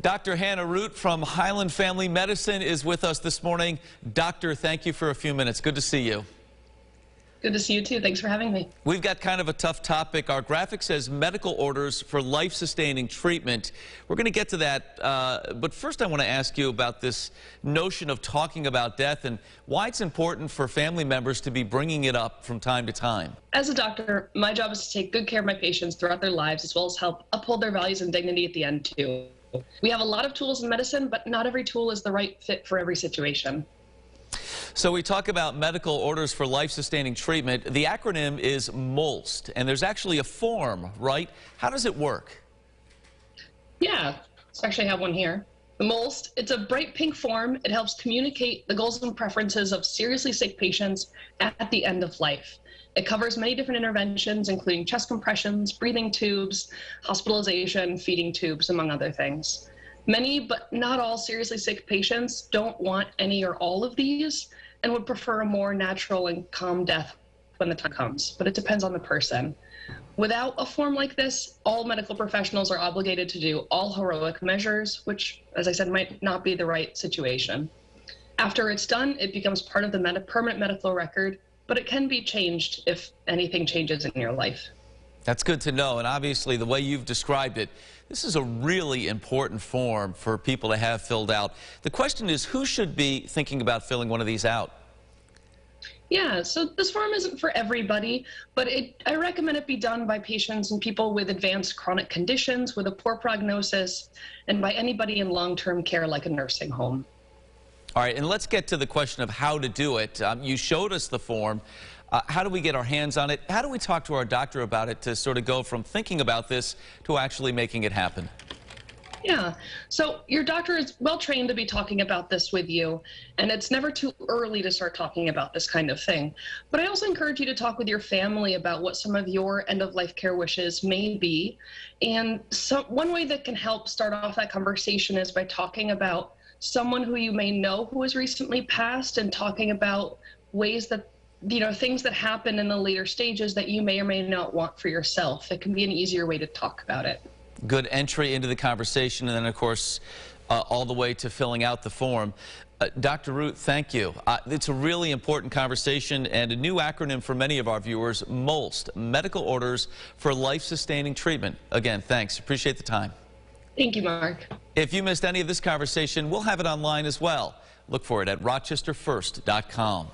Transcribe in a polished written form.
Dr. Hannah Root from Highland Family Medicine is with us this morning. Doctor, thank you for a few minutes. Good to see you. Good to see you too. Thanks for having me. We've got kind of a tough topic. Our graphic says medical orders for life-sustaining treatment. We're going to get to that, but first I want to ask you about this notion of talking about death and why it's important for family members to be bringing it up from time to time. As a doctor, my job is to take good care of my patients throughout their lives, as well as help uphold their values and dignity at the end too. We have a lot of tools in medicine, but not every tool is the right fit for every situation. So we talk about medical orders for life-sustaining treatment. The acronym is MOLST, and there's actually a form, right? How does it work? Yeah, so I actually have one here. The MOLST, it's a bright pink form. It helps communicate the goals and preferences of seriously sick patients at the end of life. It covers many different interventions, including chest compressions, breathing tubes, hospitalization, feeding tubes, among other things. Many, but not all, seriously sick patients don't want any or all of these and would prefer a more natural and calm death when the time comes, but it depends on the person. Without a form like this, all medical professionals are obligated to do all heroic measures, which, as I said, might not be the right situation. After it's done, it becomes part of the permanent medical record, but it can be changed if anything changes in your life. That's good to know, and obviously the way you've described it, this is a really important form for people to have filled out. The question is, who should be thinking about filling one of these out? Yeah, so this form isn't for everybody, but I recommend it be done by patients and people with advanced chronic conditions, with a poor prognosis, and by anybody in long-term care like a nursing home. All right, and let's get to the question of how to do it. You showed us the form. How do we get our hands on it? How do we talk to our doctor about it to sort of go from thinking about this to actually making it happen? Yeah, so your doctor is well trained to be talking about this with you, and it's never too early to start talking about this kind of thing. But I also encourage you to talk with your family about what some of your end-of-life care wishes may be. And so one way that can help start off that conversation is by talking about someone who you may know who has recently passed, and talking about ways that, things that happen in the later stages that you may or may not want for yourself. It can be an easier way to talk about it. Good entry into the conversation, and then, of course, all the way to filling out the form. Dr. Root, thank you. It's a really important conversation and a new acronym for many of our viewers, MOLST, Medical Orders for Life-Sustaining Treatment. Again, thanks. Appreciate the time. Thank you, Mark. If you missed any of this conversation, we'll have it online as well. Look for it at rochesterfirst.com.